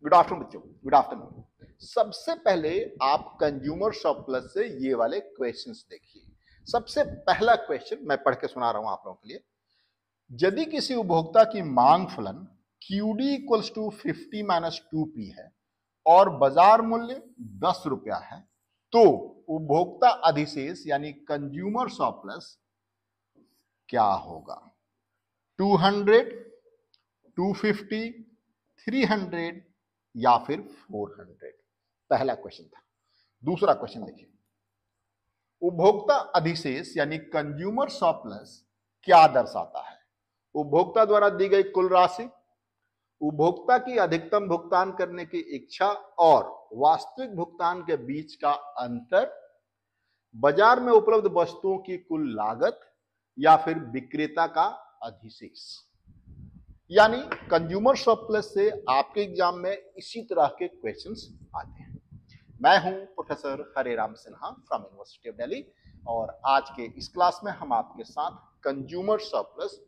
Good afternoon बच्चों, good afternoon. सबसे पहले आप कंज्यूमर सरप्लस से ये वाले क्वेश्चंस देखिए। सबसे पहला क्वेश्चन मैं पढ़ के सुना रहा हूं आप लोगों के लिए। यदि किसी उपभोक्ता की मांग फलन QD equals to 50 minus 2P है और बाजार मूल्य 10 रुपया है, तो उपभोक्ता अधिशेष यानी कंज्यूमर सरप्लस क्या होगा? 200, 250, 300 या फिर 400? पहला क्वेश्चन था। दूसरा क्वेश्चन देखिए, उपभोक्ता अधिशेष यानी कंज्यूमर सरप्लस क्या दर्शाता है? उपभोक्ता द्वारा दी गई कुल राशि, उपभोक्ता की अधिकतम भुगतान करने की इच्छा और वास्तविक भुगतान के बीच का अंतर, बाजार में उपलब्ध वस्तुओं की कुल लागत या फिर विक्रेता का अधिशेष। यानी कंज्यूमर सरप्लस से आपके एग्जाम में इसी तरह के क्वेश्चंस आते हैं। मैं हूं professor Hareram Sinha from university of Delhi और आज के इस क्लास में हम आपके साथ कंज्यूमर सरप्लस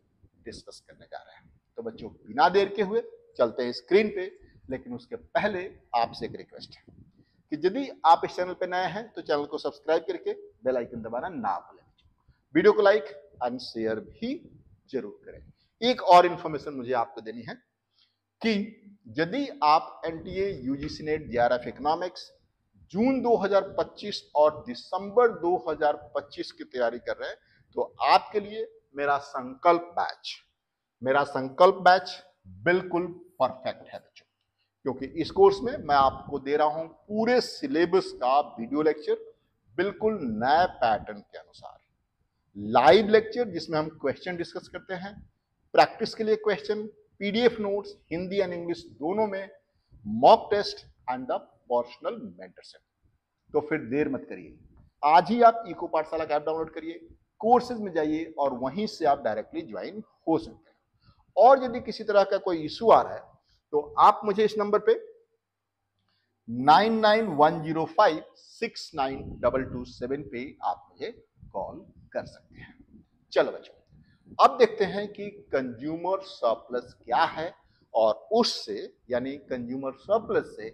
डिस्कस करने जा रहे हैं। तो बच्चों, बिना देर के हुए चलते हैं स्क्रीन पे, लेकिन उसके पहले आपसे एक रिक्वेस्ट है कि यदि आप इस चैनल पे नए हैं तो चैनल को सब्सक्राइब करके बेल आइकन दबाना ना भूलें। वीडियो को लाइक एंड शेयर भी जरूर करें। एक और इंफॉर्मेशन मुझे आपको देनी है कि यदि आप NTA UGC net JRF economics June 2025 और दिसंबर 2025 की तैयारी कर रहे हैं तो आपके लिए मेरा संकल्प बैच बिल्कुल परफेक्ट है बच्चों, क्योंकि इस कोर्स में मैं आपको दे रहा हूं पूरे सिलेबस का वीडियो लेक्चर बिल्कुल नए पैटर्न के अनुसार, लाइव लेक्चर जिसमें हम क्वेश्चन डिस्कस करते हैं, प्रैक्टिस के लिए question, PDF notes Hindi and English दोनों में, mock test and the personal mentorship. तो फिर देर मत करिए, आज ही आप इको पाठशाला का ऐप डाउनलोड करिए, कोर्सेज में जाइए और वहीं से आप डायरेक्टली ज्वाइन हो सकते हैं। और यदि किसी तरह का कोई इशू आ रहा है तो आप मुझे इस नंबर पे 9910569227 पे आप मुझे कॉल कर सकते हैं। चलो बच्चों, अब देखते हैं कि कंज्यूमर सरप्लस क्या है और उससे यानी कंज्यूमर सरप्लस से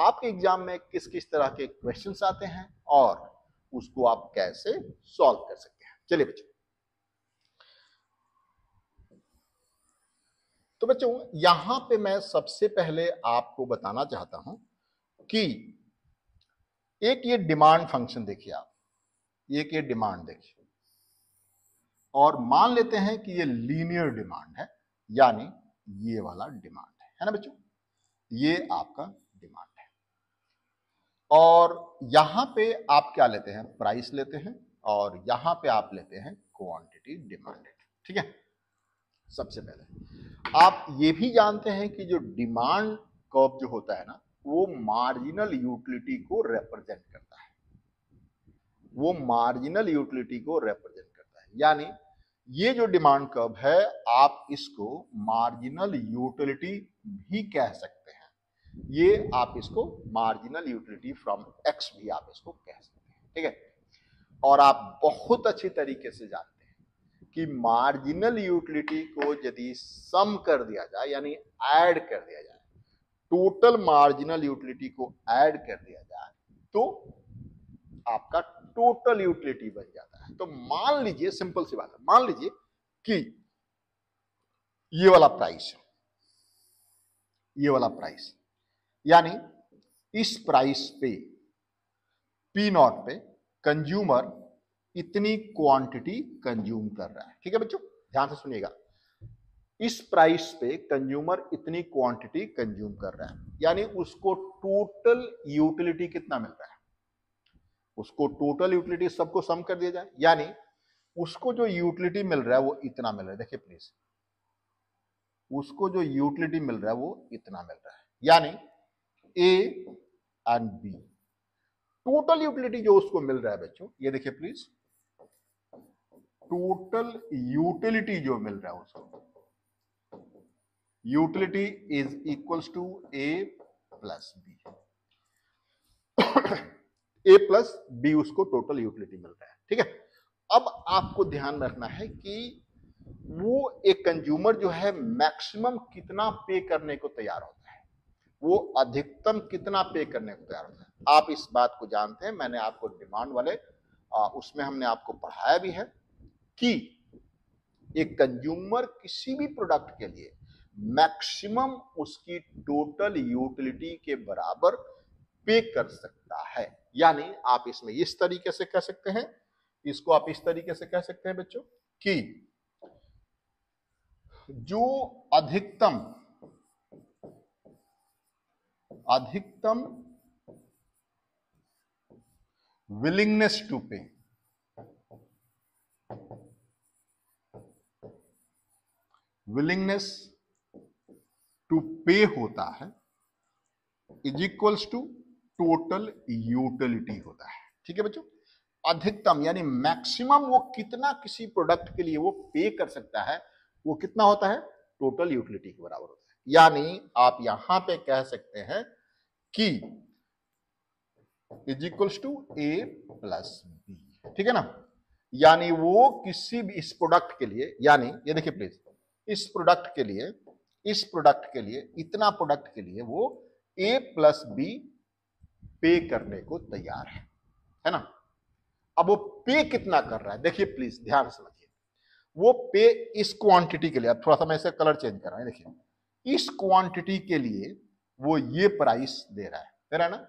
आपके एग्जाम में किस किस तरह के क्वेश्चंस आते हैं और उसको आप कैसे सॉल्व कर सकते हैं। चलिए बच्चों, तो बच्चों यहां पे मैं सबसे पहले आपको बताना चाहता हूं कि एक ये डिमांड फंक्शन देखिए, आप एक ये डिमांड देखिए और मान लेते हैं कि ये लीनियर डिमांड है, यानी ये वाला डिमांड है ना बच्चों, ये आपका डिमांड है। और यहां पे आप क्या लेते हैं? प्राइस लेते हैं और यहां पे आप लेते हैं क्वांटिटी डिमांडेड। ठीक है, सबसे पहले आप ये भी जानते हैं कि जो डिमांड कर्व जो होता है ना, वो मार्जिनल यूटिलिटी को रिप्रेजेंट करता है, वो मार्जिनल यूटिलिटी को रिप्रेजेंट करता है। यानी ये जो डिमांड कर्व है आप इसको मार्जिनल यूटिलिटी भी कह सकते हैं, ये आप इसको मार्जिनल यूटिलिटी फ्रॉम X भी आप इसको कह सकते हैं। ठीक है, और आप बहुत अच्छी तरीके से जानते हैं कि मार्जिनल यूटिलिटी को यदि सम कर दिया जाए यानी ऐड कर दिया जाए, टोटल मार्जिनल यूटिलिटी को ऐड कर दिया जाए तो आपका टोटल यूटिलिटी बन जाता है। तो मान लीजिए, सिंपल सी बात है, मान लीजिए कि ये वाला प्राइस, ये वाला प्राइस, यानी इस प्राइस पे P0 पे कंज्यूमर इतनी क्वांटिटी कंज्यूम कर रहा है। ठीक है बच्चों, ध्यान से सुनिएगा, इस प्राइस पे कंज्यूमर इतनी क्वांटिटी कंज्यूम कर रहा है, यानी उसको टोटल यूटिलिटी कितना मिल रहा है, उसको टोटल यूटिलिटी सबको सम कर दिया जाए, यानी उसको जो यूटिलिटी मिल रहा है वो इतना मिल रहा है। देखिए प्लीज, उसको जो यूटिलिटी मिल रहा है वो इतना मिल रहा है, यानी A and B total utility जो उसको मिल रहा है बच्चों, ये देखिए प्लीज, टोटल यूटिलिटी जो मिल रहा है उसको, utility is equals to A plus B। A plus B उसको टोटल यूटिलिटी मिल रहा है। ठीक है, अब आपको ध्यान में रखना है कि वो एक कंज्यूमर जो है मैक्सिमम कितना पे करने को तैयार होता है। वो अधिकतम कितना पे करने को तैयार होता है। आप इस बात को जानते हैं, मैंने आपको डिमांड वाले उसमें हमने आपको पढ़ाया भी है कि एक कंज्यूमर किसी भी प्रोडक्ट के लिए मैक्सिमम उसकी टोटल यूटिलिटी के बराबर पे कर सकता है। यानी आप इसमें इस तरीके से कह सकते हैं, इसको आप इस तरीके से कह सकते हैं बच्चों कि जो अधिकतम willingness to pay, willingness to pay होता है is equals to total utility होता है। ठीक है बच्चों, अधिकतम यानी मैक्सिमम वो कितना किसी प्रोडक्ट के लिए वो पे कर सकता है, वो कितना होता है, टोटल यूटिलिटी के बराबर होता है। यानी आप यहां पे कह सकते हैं कि is equals to A plus B. ठीक है ना, यानी वो किसी भी इस प्रोडक्ट के लिए, यानी ये देखिए प्लीज, इस प्रोडक्ट के लिए इतना प्रोडक्ट के लिए वो ए प्लस बी पे करने को तैयार है ना। अब वो पे कितना कर रहा है, देखिए प्लीज ध्यान समझिए, वो पे इस क्वांटिटी के लिए, अब थोड़ा सा मैं इसे कलर चेंज कर रहा हूं, देखिए इस क्वांटिटी के लिए वो ये प्राइस दे रहा है ना,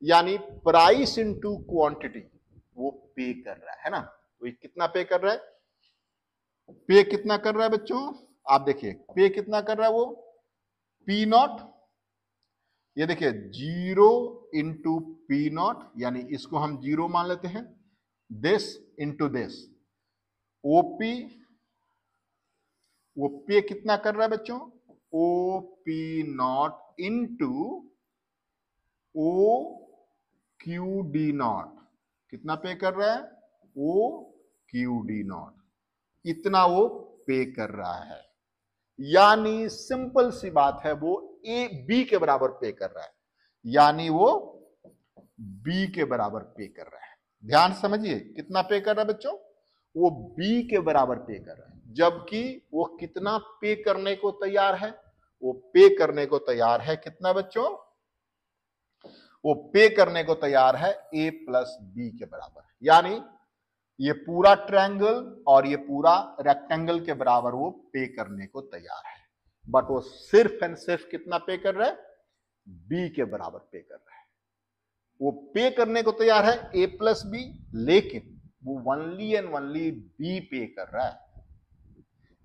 यानी प्राइस इनटू क्वांटिटी वो पे कर रहा है ना। तो ये कितना पे कर रहा है, पे कितना कर रहा है बच्चों, आप देखिए पे कितना कर रहा है वो, पी नॉट, ये देखिए 0 इंटू पी नॉट, यानी इसको हम 0 मान लेते हैं, दिस इंटू दिस, ओपी, वो पे कितना कर रहा है बच्चों, O P not into O Q D not, कितना पे कर रहा है, ओ क्यू डी नॉट, इतना वो पे कर रहा है। यानी सिंपल सी बात है, वो ए बी के बराबर पे कर रहा है, यानी वो बी के बराबर पे कर रहा है। ध्यान समझिए, कितना पे कर रहा है बच्चों, वो बी के बराबर पे कर रहा है, जबकि वो कितना पे करने को तैयार है, वो पे करने को तैयार है कितना बच्चों, वो पे करने को तैयार है ए प्लस बी के बराबर। यानी ये पूरा ट्रायंगल और ये पूरा रेक्टेंगल के बराबर वो पे करने को तैयार है, बट वो सिर्फ एंड सिर्फ कितना पे कर रहा है, बी के बराबर पे कर रहा है। वो पे करने को तैयार है ए प्लस बी, लेकिन वो ओनली एंड ओनली बी पे कर रहा है।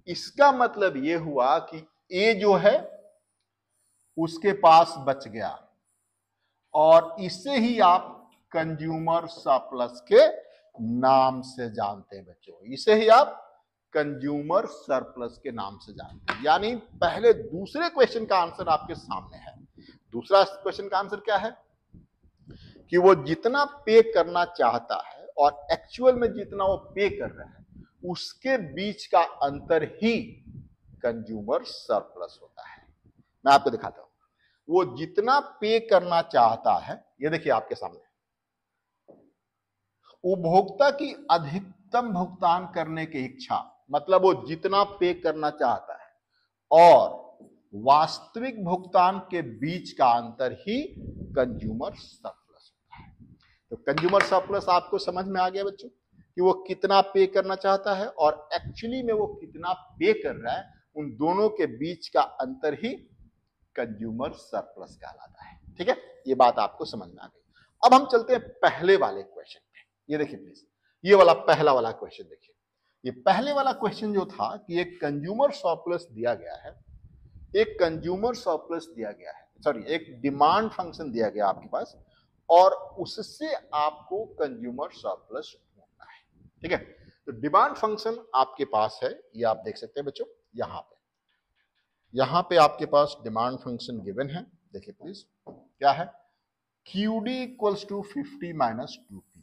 इसका मतलब ये हुआ कि ए जो है उसके पास बच गया, और इसे ही आप कंज्यूमर सरप्लस के नाम से जानते हैं बच्चों, इसे ही आप कंज्यूमर सरप्लस के नाम से जानते हैं। यानी पहले दूसरे क्वेश्चन का आंसर आपके सामने है। दूसरा क्वेश्चन का आंसर क्या है कि वो जितना पे करना चाहता है और एक्चुअल में जितना वो पे कर रहा है, उसके बीच का अंतर ही कंज्यूमर सरप्लस होता है। मैं आपको दिखाता हूं, वो जितना पे करना चाहता है, ये देखिए आपके सामने, उपभोक्ता की अधिकतम भुगतान करने की इच्छा, मतलब वो जितना पे करना चाहता है और वास्तविक भुगतान के बीच का अंतर ही कंज्यूमर सरप्लस होता है। तो कंज्यूमर सरप्लस आपको समझ में आ गया बच्चों कि वो कितना पे करना चाहता है और एक्चुअली में वो कितना पे कर रहा है, उन दोनों के बीच का अंतर ही कंज्यूमर सरप्लस कहलाता है। ठीक है, ये बात आपको समझ में आ गई। अब हम चलते हैं पहले वाले क्वेश्चन पे। ये देखिए प्लीज, ये वाला पहला वाला क्वेश्चन देखिए। ये पहले वाला क्वेश्चन जो था कि एक कंज्यूमर सरप्लस दिया गया है, एक कंज्यूमर सरप्लस दिया गया है, सॉरी एक डिमांड फंक्शन दिया गया आपके पास, और उससे आपको कंज्यूमर सरप्लस ढूंढना है। ठीक है, तो डिमांड फंक्शन आपके पास है, ये आप देख सकते हैं बच्चों, यहां पे आपके पास डिमांड फंक्शन गिवन है। देखिए प्लीज क्या है, QD equals to 50 minus 2P।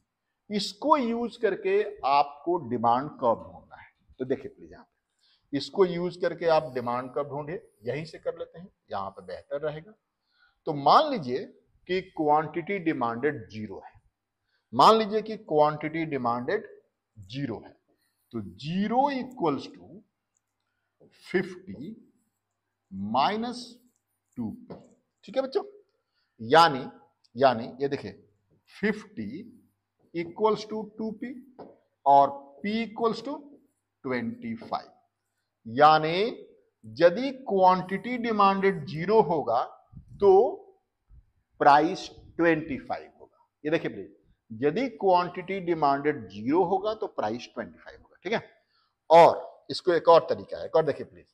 इसको यूज करके आपको डिमांड कर्व ढूंढना है। तो देखिए प्लीज यहां पे इसको यूज करके आप डिमांड कर्व ढूंढिए, यहीं से कर लेते हैं, यहां पे बेहतर रहेगा। तो मान लीजिए कि क्वांटिटी डिमांडेड 0 है, मान लीजिए कि क्वांटिटी डिमांडेड 0 है, तो 0 इक्वल्स टू 50 माइनस 2P। ठीक है बच्चों, यानी यानी ये देखिए 50 इक्वल्स टू 2p और p इक्वल्स टू 25, यानी यदि क्वांटिटी डिमांडेड 0 होगा तो प्राइस 25 होगा। ये देखिए प्लीज, यदि क्वांटिटी डिमांडेड 0 होगा तो प्राइस 25 होगा। ठीक है, और इसको एक और तरीका है, एक और देखिए प्लीज,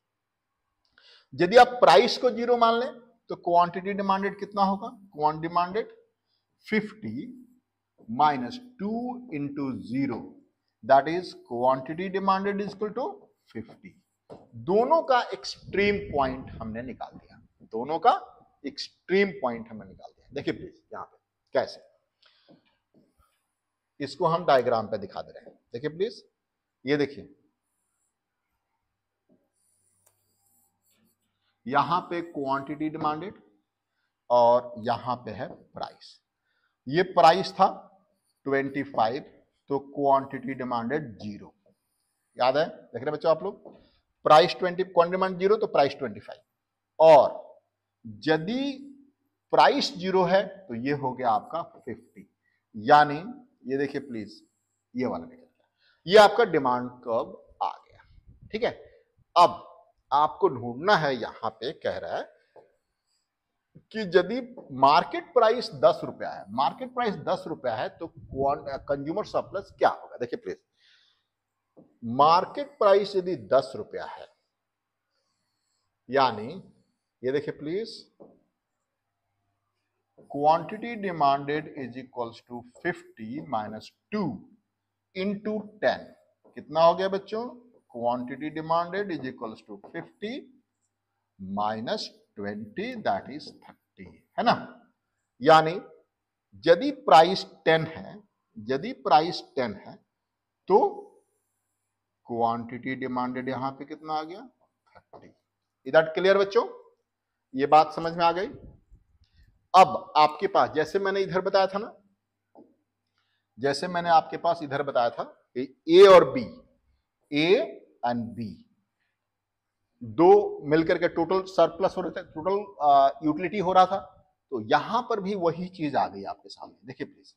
यदि आप प्राइस को 0 मान लें तो क्वांटिटी डिमांडेड कितना होगा, quant demanded 50 minus 2 into 0, that is quantity demanded is equal to 50। दोनों का एक्सट्रीम पॉइंट हमने निकाल दिया, दोनों का एक्सट्रीम पॉइंट हमने निकाल दिया। देखिए प्लीज यहां पे कैसे, इसको हम डायग्राम पे दिखा दे रहे हैं। देखिए प्लीज, ये देखिए यहां पे क्वांटिटी डिमांडेड और यहां पे है प्राइस। ये प्राइस था 25 तो क्वांटिटी डिमांडेड 0, याद है, देख रहे बच्चों आप लोग, प्राइस 20, क्वांटिटी डिमांड 0 तो प्राइस 25, और यदि प्राइस 0 है तो ये हो गया आपका 50, यानी ये देखिए प्लीज, ये वाला निकल गया, ये आपका डिमांड कर्व आ गया। ठीक है, अब आपको ढूंढना है, यहां पे कह रहा है कि यदि मार्केट प्राइस 10 रुपया है, मार्केट प्राइस 10 रुपया है तो कंज्यूमर सरप्लस क्या होगा। देखिए प्लीज, मार्केट प्राइस यदि 10 रुपया है, यानी ये देखिए please, quantity demanded is equals to 50 minus 2 into 10, कितना हो गया बच्चों, quantity demanded is equals to 50 minus 20, that is 30, है ना। यानी यदि प्राइस 10 है, यदि प्राइस 10 है तो क्वांटिटी डिमांडेड यहां पे कितना आ गया, 30। इज दैट क्लियर बच्चों, ये बात समझ में आ गई। अब आपके पास, जैसे मैंने इधर बताया था ना, जैसे मैंने आपके पास इधर बताया था ए और बी, ए एंड बी दो मिलकर के टोटल सरप्लस हो रहे थे, टोटल यूटिलिटी हो रहा था, तो यहां पर भी वही चीज आ गई आपके सामने। देखिए प्लीज,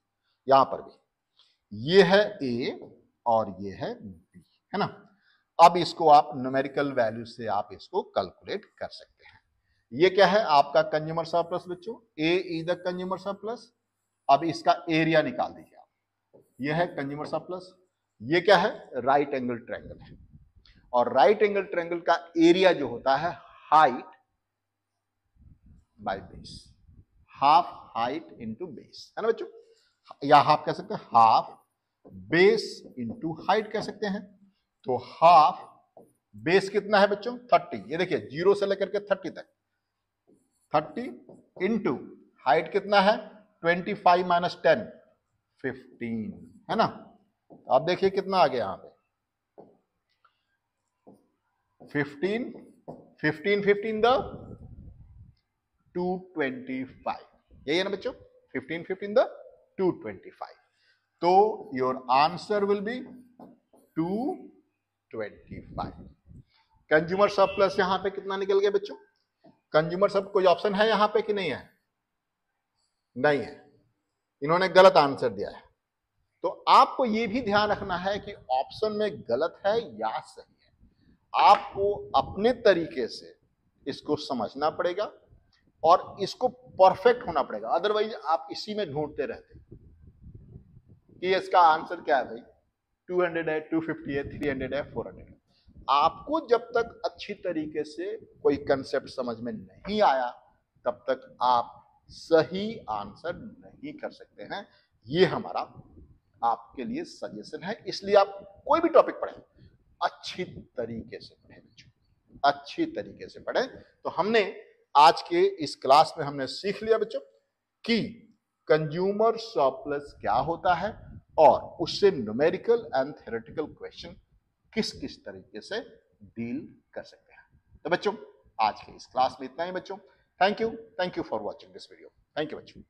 यहां पर भी ये है ए और ये है बी, है ना। अब इसको आप न्यूमेरिकल वैल्यू से आप इसको कैलकुलेट कर सकते हैं। ये क्या है आपका कंज्यूमर सरप्लस बच्चों, ए इज द कंज्यूमर सरप्लस। अब इसका एरिया निकाल दीजिए आप, ये है कंज्यूमर सरप्लस, ये क्या है, राइट एंगल ट्रायंगल है, और राइट एंगल ट्रायंगल का एरिया जो होता है height by base, half height into base, है ना बच्चों, या हाफ कह सकते हैं, हाफ बेस इंटू हाइट कह सकते हैं। तो हाफ बेस कितना है बच्चों, 30, ये देखिए 0 से लेकर के 30 तक, 30 इंटू हाइट कितना है 25 माइनस 10, 15, है ना। अब देखिए कितना आ गया यहां पे, 15 15 15 द 225, यही है ना बच्चों, 15 15 द 225, तो your answer will be 225। Consumer surplus यहां पे कितना निकल गया बच्चों, कंज्यूमर सब कोई ऑप्शन है यहां पे कि नहीं है, नहीं है, इन्होंने गलत आंसर दिया है। तो आपको यह भी ध्यान रखना है कि ऑप्शन में गलत है या सही है, आपको अपने तरीके से इसको समझना पड़ेगा और इसको परफेक्ट होना पड़ेगा, अदरवाइज आप इसी में ढूंढते रहते कि इसका आंसर क्या है भाई, 200 है, 250 है, 300 है, 400 है। आपको जब तक अच्छी तरीके से कोई कंसेप्ट समझ में नहीं आया तब तक आप सही आंसर नहीं कर सकते हैं। ये हमारा आपके लिए सजेशन है, इसलिए आप कोई भी टॉपिक पढ़ें अच्छी तरीके से पढ़ें बच्चों, अच्छी तरीके से पढ़ें। तो हमने आज के इस क्लास में हमने सीख लिया बच्चों कि कंज्यूमर सरप्लस क्या होता है और उससे न्यूमेरिकल एंड थ्योरेटिकल क्वेश्चन किस किस तरीके से डील कर सकते हैं। तो बच्चों आज के इस क्लास में इतना ही बच्चों, thank you for watching this video, thank you बच्चों।